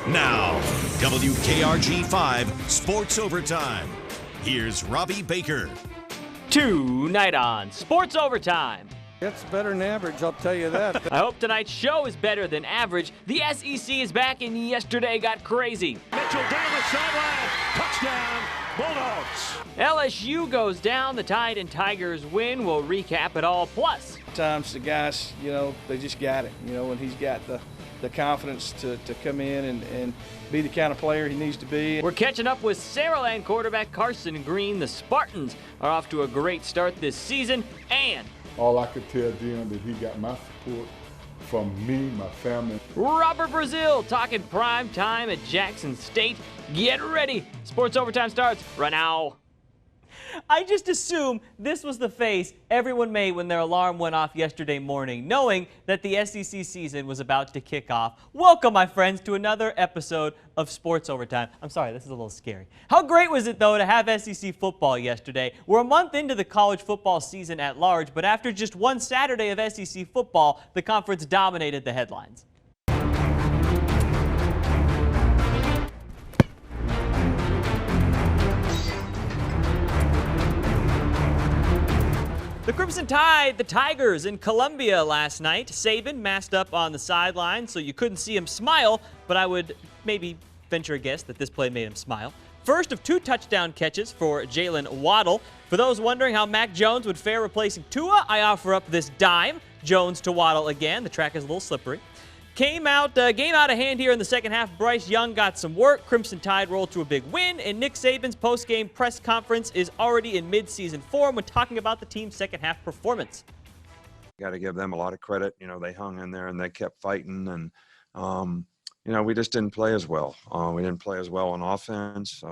Now, WKRG 5 Sports Overtime. Here's Robbie Baker. Tonight on Sports Overtime. It's better than average, I'll tell you that. I hope tonight's show is better than average. The SEC is back and yesterday got crazy. Mitchell down the sideline. Touchdown, Bulldogs. LSU goes down. The Tide and Tigers win. We'll recap it all. Plus, Sometimes the guys, they just got it. When he's got the confidence to come in and be the kind of player he needs to be. we're catching up with Saraland quarterback Carson Green. The Spartans are off to a great start this season. And all I could tell them that he got my support from me, my family. Robert Brazil talking prime time at Jackson State. Get ready. Sports Overtime starts right now. I just assume this was the face everyone made when their alarm went off yesterday morning, knowing that the SEC season was about to kick off. Welcome, my friends, to another episode of Sports Overtime. I'm sorry, this is a little scary. How great was it, though, to have SEC football yesterday? We're a month into the college football season at large, but after just one Saturday of SEC football, the conference dominated the headlines. The Crimson Tide, the Tigers in Columbia last night. Saban masked up on the sideline, so you couldn't see him smile, but I would maybe venture a guess that this play made him smile. First of 2 touchdown catches for Jalen Waddle. For those wondering how Mac Jones would fare replacing Tua, I offer up this dime. Jones to Waddle again. The track is a little slippery. Game out of hand here in the second half. Bryce Young got some work. Crimson Tide rolled to a big win, and Nick Saban's post-game press conference is already in mid-season form when talking about the team's second half performance. Got to give them a lot of credit. They hung in there and they kept fighting, and we just didn't play as well. We didn't play as well on offense.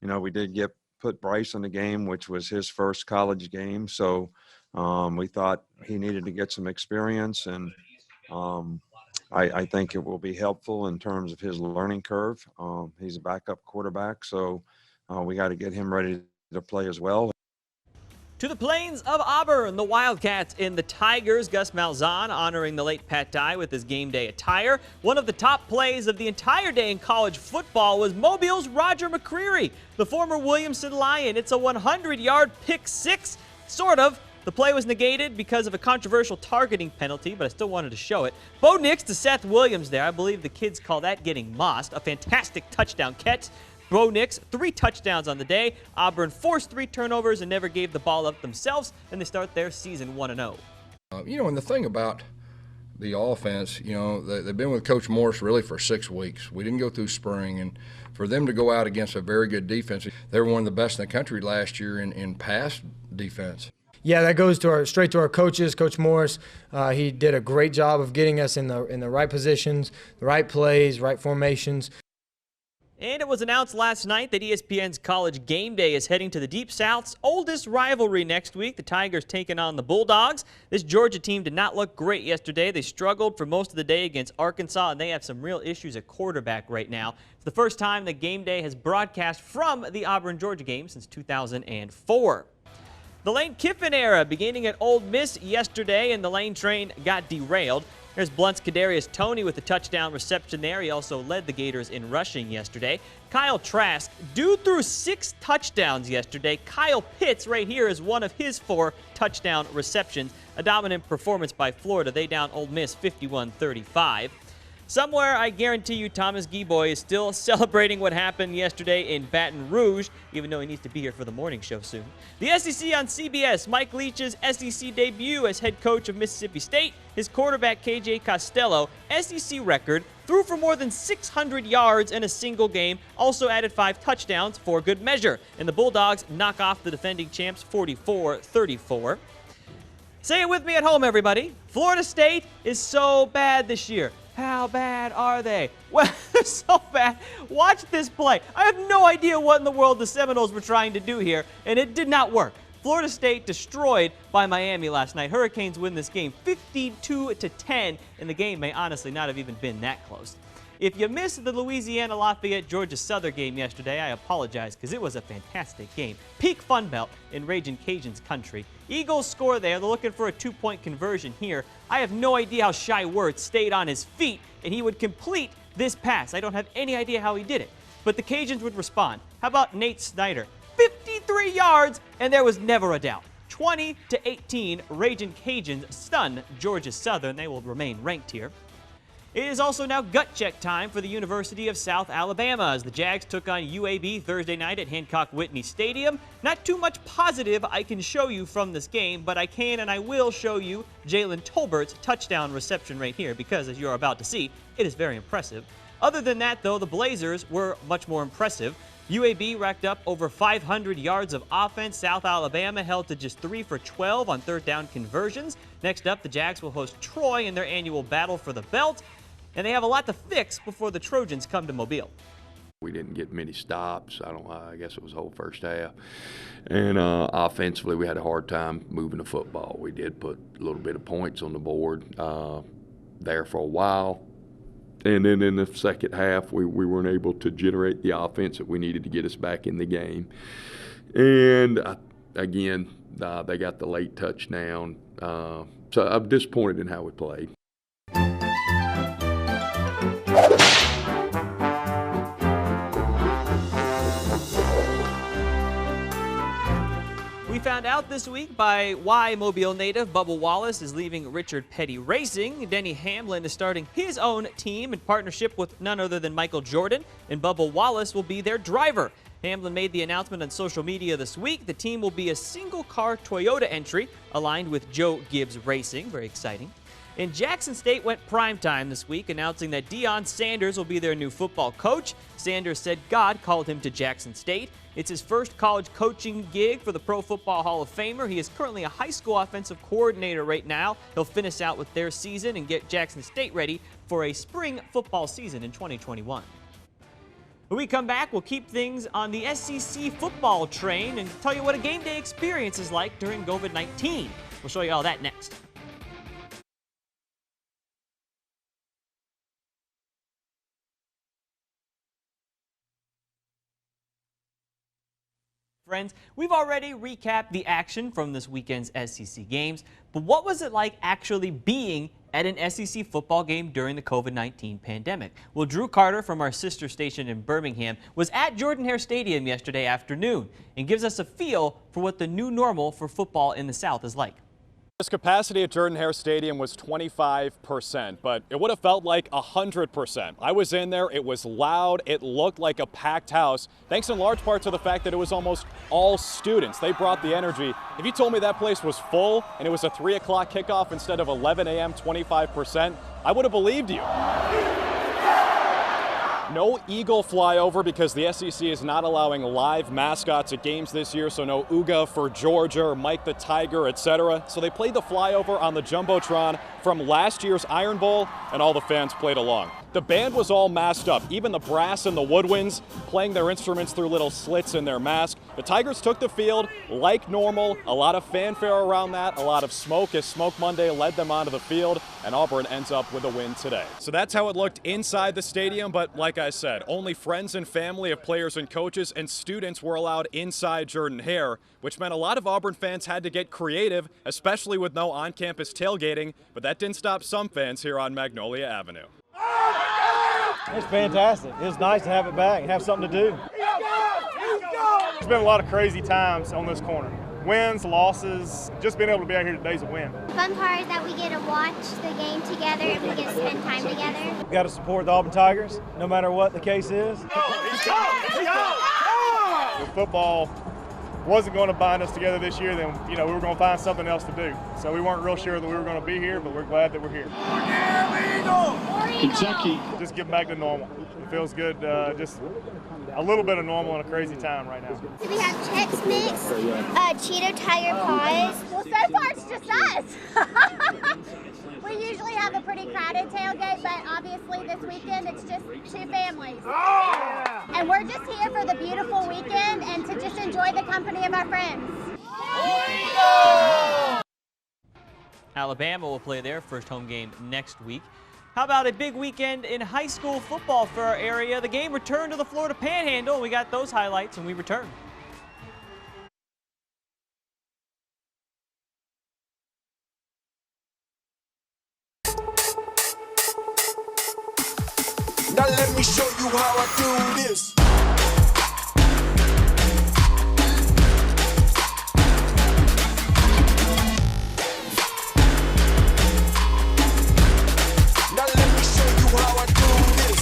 We did put Bryce in the game, which was his first college game, so we thought he needed to get some experience, and I think it will be helpful in terms of his learning curve. He's a backup quarterback, so we got to get him ready to play as well. To the plains of Auburn, the Wildcats and the Tigers. Gus Malzahn honoring the late Pat Dye with his game day attire. One of the top plays of the entire day in college football was Mobile's Roger McCreary, the former Williamson Lion. It's a 100-yard pick six, sort of. The play was negated because of a controversial targeting penalty, but I still wanted to show it. Bo Nix to Seth Williams there. I believe the kids call that getting mossed. A fantastic touchdown catch. Bo Nix, 3 touchdowns on the day. Auburn forced 3 turnovers and never gave the ball up themselves, and they start their season 1-0. And the thing about the offense, they've been with Coach Morris really for 6 weeks. We didn't go through spring, and for them to go out against a very good defense, they were one of the best in the country last year in pass defense. Yeah, that goes straight to our coaches. Coach Morris, he did a great job of getting us in the right positions, the right plays, right formations. And it was announced last night that ESPN's College Game Day is heading to the Deep South's oldest rivalry next week. The Tigers taking on the Bulldogs. This Georgia team did not look great yesterday. They struggled for most of the day against Arkansas, and they have some real issues at quarterback right now. It's the first time that Game Day has broadcast from the Auburn-Georgia game since 2004. The Lane Kiffin era beginning at Ole Miss yesterday, and the Lane train got derailed. There's Blunt's Kadarius Toney with a touchdown reception there. He also led the Gators in rushing yesterday. Kyle Trask, dude threw 6 touchdowns yesterday. Kyle Pitts right here is one of his 4 touchdown receptions. A dominant performance by Florida. They down Ole Miss 51-35. Somewhere, I guarantee you, Thomas Gieboy is still celebrating what happened yesterday in Baton Rouge, even though he needs to be here for the morning show soon. The SEC on CBS, Mike Leach's SEC debut as head coach of Mississippi State. His quarterback, KJ Costello, SEC record, threw for more than 600 yards in a single game, also added 5 touchdowns for good measure. And the Bulldogs knock off the defending champs 44-34. Say it with me at home, everybody. Florida State is so bad this year. How bad are they? Well, they're so bad. Watch this play. I have no idea what in the world the Seminoles were trying to do here, and it did not work. Florida State destroyed by Miami last night. Hurricanes win this game 52-10, and the game may honestly not have even been that close. If you missed the Louisiana Lafayette Georgia Southern game yesterday, I apologize because it was a fantastic game. Peak Fun Belt in Ragin' Cajuns country. Eagles score there. They're looking for a 2-point conversion here. I have no idea how Shai Wirtz stayed on his feet and he would complete this pass. I don't have any idea how he did it. But the Cajuns would respond. How about Nate Snyder? 53 yards, and there was never a doubt. 20-18, Ragin' Cajuns stun Georgia Southern. They will remain ranked here. It is also now gut check time for the University of South Alabama as the Jags took on UAB Thursday night at Hancock-Whitney Stadium. Not too much positive I can show you from this game, but I can and I will show you Jalen Tolbert's touchdown reception rate here because, as you're about to see, it is very impressive. Other than that, though, the Blazers were much more impressive. UAB racked up over 500 yards of offense. South Alabama held to just 3 for 12 on third down conversions. Next up, the Jags will host Troy in their annual battle for the belt. And they have a lot to fix before the Trojans come to Mobile. We didn't get many stops. I guess it was the whole first half. And offensively, we had a hard time moving the football. We did put a little bit of points on the board there for a while. And then in the second half, we weren't able to generate the offense that we needed to get us back in the game. And again, they got the late touchdown. So I'm disappointed in how we played. We found out this week by why Mobile native Bubba Wallace is leaving Richard Petty Racing. Denny Hamlin is starting his own team in partnership with none other than Michael Jordan, and Bubba Wallace will be their driver. Hamlin made the announcement on social media this week. The team will be a single-car Toyota entry aligned with Joe Gibbs Racing. Very exciting. And Jackson State went primetime this week, announcing that Deion Sanders will be their new football coach. Sanders said God called him to Jackson State. It's his first college coaching gig for the Pro Football Hall of Famer. He is currently a high school offensive coordinator right now. He'll finish out with their season and get Jackson State ready for a spring football season in 2021. When we come back, we'll keep things on the SEC football train and tell you what a game day experience is like during COVID-19. We'll show you all that next. Friends, we've already recapped the action from this weekend's SEC games, but what was it like actually being at an SEC football game during the COVID-19 pandemic? Well, Drew Carter from our sister station in Birmingham was at Jordan-Hare Stadium yesterday afternoon and gives us a feel for what the new normal for football in the South is like. This capacity at Jordan-Hare Stadium was 25%, but it would have felt like 100%. I was in there, it was loud, it looked like a packed house, thanks in large part to the fact that it was almost all students. They brought the energy. If you told me that place was full and it was a 3 o'clock kickoff instead of 11 a.m., 25%, I would have believed you. No Eagle flyover because the SEC is not allowing live mascots at games this year, so no Uga for Georgia or Mike the Tiger, etc. So they played the flyover on the Jumbotron from last year's Iron Bowl, and all the fans played along. The band was all masked up, even the brass and the woodwinds playing their instruments through little slits in their mask. The Tigers took the field like normal, a lot of fanfare around that, a lot of smoke as Smoke Monday led them onto the field, and Auburn ends up with a win today. So that's how it looked inside the stadium, but like I said, only friends and family of players and coaches and students were allowed inside Jordan-Hare, which meant a lot of Auburn fans had to get creative, especially with no on-campus tailgating, but that didn't stop some fans here on Magnolia Avenue. It's fantastic. It's nice to have it back and have something to do. It's been a lot of crazy times on this corner. Wins, losses, just being able to be out here today is a win. The fun part is that we get to watch the game together and we get to spend time together. We've got to support the Auburn Tigers, no matter what the case is. If football wasn't going to bind us together this year, then we were going to find something else to do. So we weren't real sure that we were going to be here, but we're glad that we're here. Kentucky. Just get back to normal. It feels good, just a little bit of normal in a crazy time right now. So we have Chex Mix, Cheeto Tiger Paws. Well, so far it's just us. We usually have a pretty crowded tailgate, but obviously this weekend it's just two families. Oh! And we're just here for the beautiful weekend and to just enjoy the company of our friends. Alabama will play their first home game next week. How about a big weekend in high school football for our area? The game returned to the Florida Panhandle, and we got those highlights when we return. Now let me show you how I do this. Now let me show you how I do this.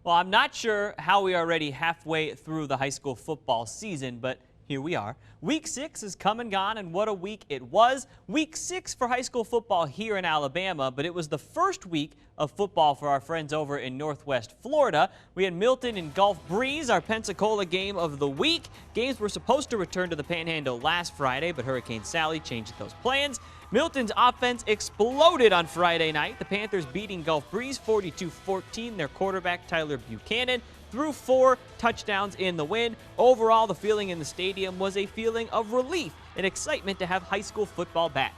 Well, I'm not sure how we are already halfway through the high school football season, but here we are. Week 6 is come and gone, and what a week it was. Week 6 for high school football here in Alabama, but it was the first week of football for our friends over in Northwest Florida. We had Milton and Gulf Breeze, our Pensacola game of the week. Games were supposed to return to the Panhandle last Friday, but Hurricane Sally changed those plans. Milton's offense exploded on Friday night. The Panthers beating Gulf Breeze 42-14. Their quarterback, Tyler Buchanan, threw 4 touchdowns in the win. Overall, the feeling in the stadium was a feeling of relief and excitement to have high school football back.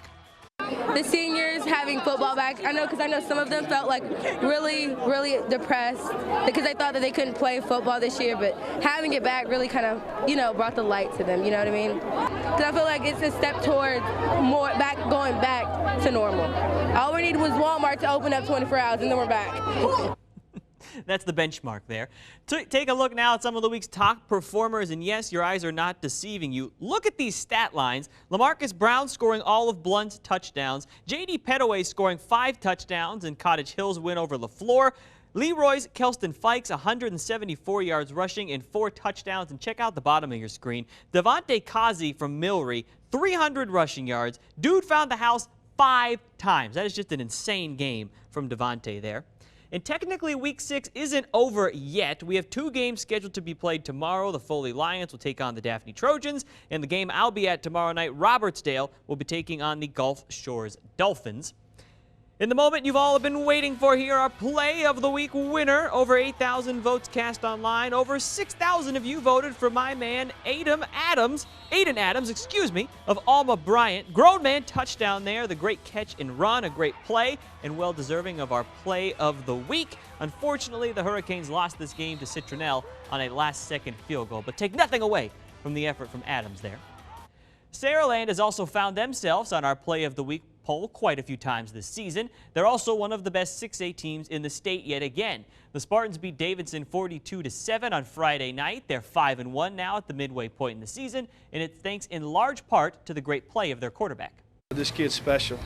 The seniors having football back, I know some of them felt like really depressed because they thought that they couldn't play football this year, but having it back really kind of, brought the light to them, you know what I mean? Because I feel like it's a step towards going back to normal. All we needed was Walmart to open up 24 hours and then we're back. That's the benchmark there. Take a look now at some of the week's top performers, and yes, your eyes are not deceiving you. Look at these stat lines. LaMarcus Brown scoring all of Blunt's touchdowns. J.D. Pettaway scoring 5 touchdowns in Cottage Hill's win over LaFleur. Leroy's Kelston Fikes, 174 yards rushing and 4 touchdowns. And check out the bottom of your screen. Devontae Kazi from Milry, 300 rushing yards. Dude found the house 5 times. That is just an insane game from Devontae there. And technically, Week 6 isn't over yet. We have 2 games scheduled to be played tomorrow. The Foley Lions will take on the Daphne Trojans. And the game I'll be at tomorrow night, Robertsdale, will be taking on the Gulf Shores Dolphins. In the moment you've all been waiting for here, our Play of the Week winner. Over 8,000 votes cast online. Over 6,000 of you voted for my man, Aiden Adams, of Alma Bryant. Grown man touchdown there. The great catch and run, a great play, and well deserving of our Play of the Week. Unfortunately, the Hurricanes lost this game to Citronelle on a last-second field goal, but take nothing away from the effort from Adams there. Saraland has also found themselves on our Play of the Week poll quite a few times this season. They're also one of the best 6A teams in the state yet again. The Spartans beat Davidson 42-7 on Friday night. They're 5-1 now at the midway point in the season, and it's thanks in large part to the great play of their quarterback. This kid's special.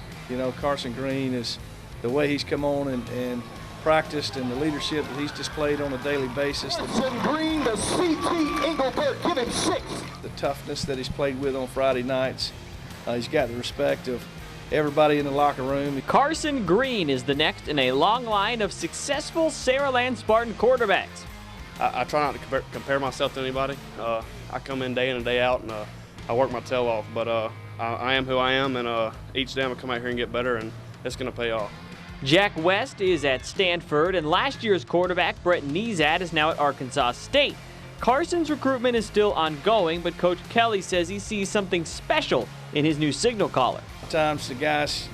Carson Green is the way he's come on and practiced and the leadership that he's displayed on a daily basis. Carson Green, the CT Engelbert, give him 6. The toughness that he's played with on Friday nights. He's got the respect of everybody in the locker room. Carson Green is the next in a long line of successful Saraland Spartan quarterbacks. I try not to compare myself to anybody. I come in and day out, and I work my tail off. But I am who I am, and each day I'm going to come out here and get better, and it's going to pay off. Jack West is at Stanford, and last year's quarterback, Brett Nezat, is now at Arkansas State. Carson's recruitment is still ongoing, but Coach Kelly says he sees something special in his new signal caller. Sometimes the guys,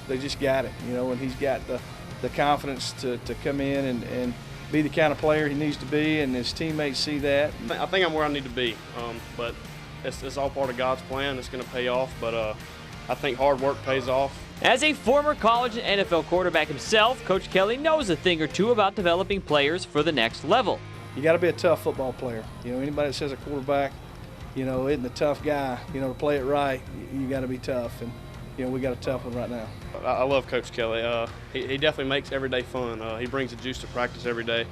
they just got it, and he's got the confidence to come in and be the kind of player he needs to be, and his teammates see that. I think I'm where I need to be, but it's all part of God's plan. It's going to pay off, but I think hard work pays off. As a former college and NFL quarterback himself, Coach Kelly knows a thing or two about developing players for the next level. You got to be a tough football player. Anybody that says a quarterback, isn't a tough guy, to play it right, you got to be tough. And we got a tough one right now. I love Coach Kelly. He definitely makes every day fun. He brings the juice to practice every day,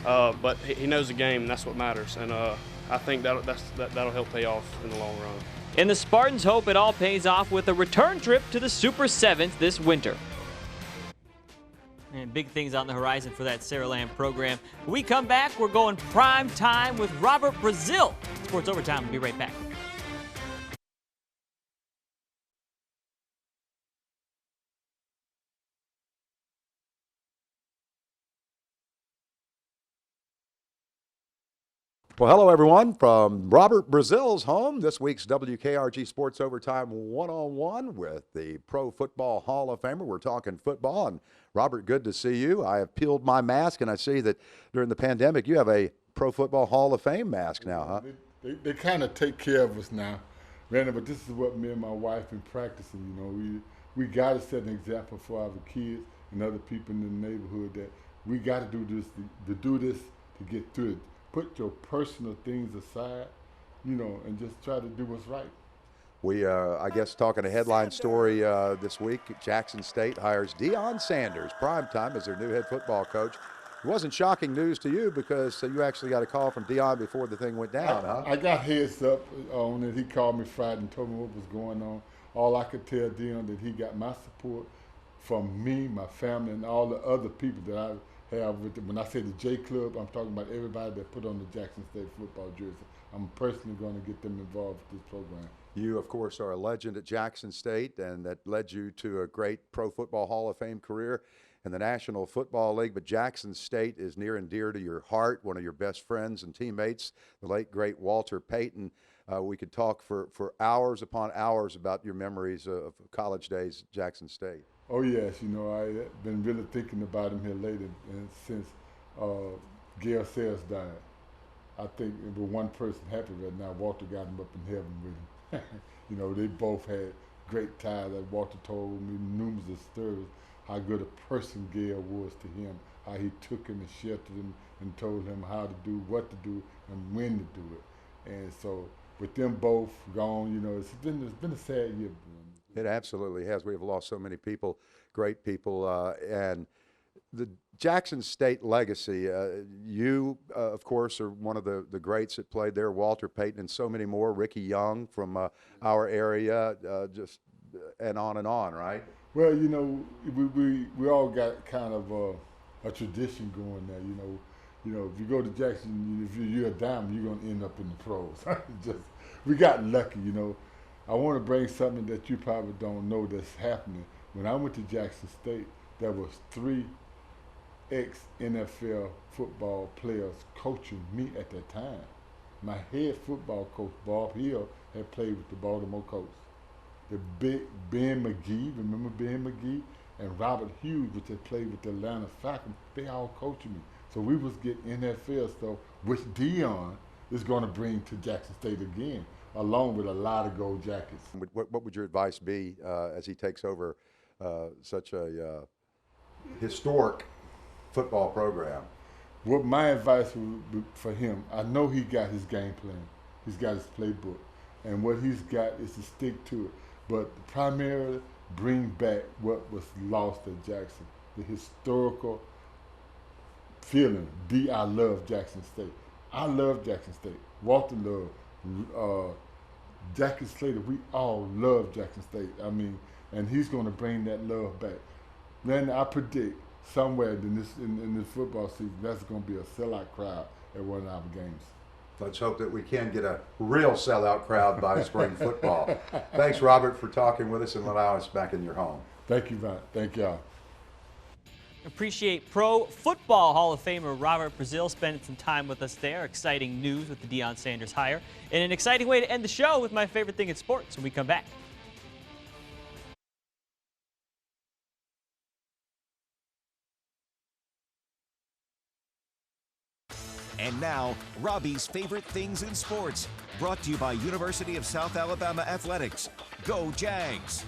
but he knows the game, and that's what matters. And I think that'll help pay off in the long run. And the Spartans hope it all pays off with a return trip to the Super 7s this winter. And big things on the horizon for that Saraland program. When we come back, we're going prime time with Robert Brazil. Sports Overtime will be right back. Well, hello, everyone, from Robert Brazil's home. This week's WKRG Sports Overtime one-on-one with the Pro Football Hall of Famer. We're talking football. And, Robert, good to see you. I have peeled my mask, and I see that during the pandemic you have a Pro Football Hall of Fame mask now, huh? They kind of take care of us now, Randy, but this is what me and my wife been practicing. You know, we got to set an example for our kids and other people in the neighborhood that we got to do this to get through it. Put your personal things aside, you know, and just try to do what's right. We, I guess, talking a headline story this week. Jackson State hires Deion Sanders, primetime, as their new head football coach. It wasn't shocking news to you because you actually got a call from Deion before the thing went down, huh? I got heads up on it. He called me Friday and told me what was going on. All I could tell Deion that he got my support from me, my family, and all the other people that I have with them. When I say the J Club, I'm talking about everybody that put on the Jackson State football jersey. I'm personally going to get them involved with this program. You, of course, are a legend at Jackson State, and that led you to a great Pro Football Hall of Fame career in the National Football League. But Jackson State is near and dear to your heart, one of your best friends and teammates, the late, great Walter Payton. We could talk for hours upon hours about your memories of college days at Jackson State. Oh, yes. You know, I've been really thinking about him here lately, and since Gail Sayers died. I think with one person happy right now, Walter got him up in heaven with him. You know, they both had great ties. That Walter told me numerous stories how good a person Gail was to him, how he took him and sheltered him and told him how to do, what to do, and when to do it. And so with them both gone, you know, it's been a sad year. It absolutely has. We have lost so many people, great people, and the Jackson State legacy. You, of course, are one of the greats that played there. Walter Payton and so many more. Ricky Young from our area, just and on, right? Well, you know, we all got kind of a tradition going there. You know, if you go to Jackson, if you're a diamond, you're gonna end up in the pros. We got lucky, you know. I want to bring something that you probably don't know that's happening. When I went to Jackson State, there was 3 ex-NFL football players coaching me at that time. My head football coach, Bob Hill, had played with the Baltimore Colts. The big Ben McGee, remember Ben McGee? And Robert Hughes, which had played with the Atlanta Falcons, they all coaching me. So we was getting NFL stuff, which Deion is going to bring to Jackson State again, along with a lot of gold jackets. What would your advice be as he takes over such a historic football program? What my advice would be for him, I know he got his game plan. He's got his playbook. And what he's got is to stick to it. But primarily bring back what was lost at Jackson, the historical feeling. I love Jackson State. I love Jackson State. Walter loved Jackson Slater. We all love Jackson State. I mean, and he's going to bring that love back. Then I predict somewhere in this football season, that's going to be a sellout crowd at one of our games. Let's hope that we can get a real sellout crowd by spring football. Thanks, Robert, for talking with us and allowing us back in your home. Thank you, Van. Thank y'all. Appreciate Pro Football Hall of Famer Robert Brazil spending some time with us there. Exciting news with the Deion Sanders hire. And an exciting way to end the show with my favorite thing in sports when we come back. And now, Robbie's favorite things in sports, brought to you by University of South Alabama Athletics. Go Jags!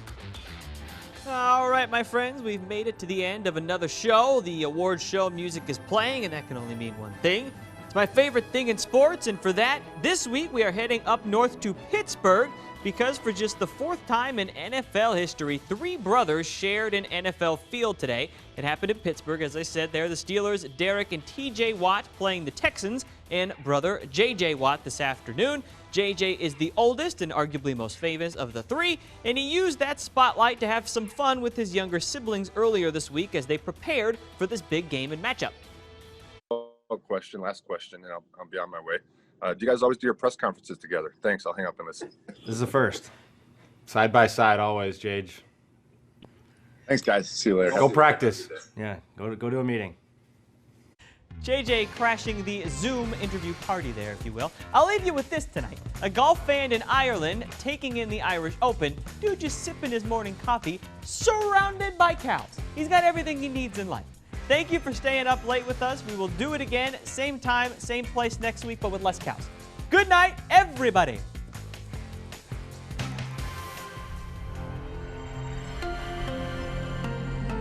All right, my friends, we've made it to the end of another show. The awards show music is playing, and that can only mean one thing. It's my favorite thing in sports, and for that, this week we are heading up north to Pittsburgh because for just the 4th time in NFL history, 3 brothers shared an NFL field today. It happened in Pittsburgh, as I said there. The Steelers, Derek and TJ Watt playing the Texans, and brother JJ Watt this afternoon. JJ is the oldest and arguably most famous of the 3, and he used that spotlight to have some fun with his younger siblings earlier this week as they prepared for this big game and matchup. Last question, and I'll be on my way. Do you guys always do your press conferences together? Thanks, I'll hang up and listen. This is the first. Side by side always, Jage. Thanks, guys. See you later. Go practice. Yeah, go to a meeting. JJ crashing the Zoom interview party there, if you will. I'll leave you with this tonight. A golf fan in Ireland taking in the Irish Open. Dude just sipping his morning coffee, surrounded by cows. He's got everything he needs in life. Thank you for staying up late with us. We will do it again, same time, same place next week, but with less cows. Good night, everybody.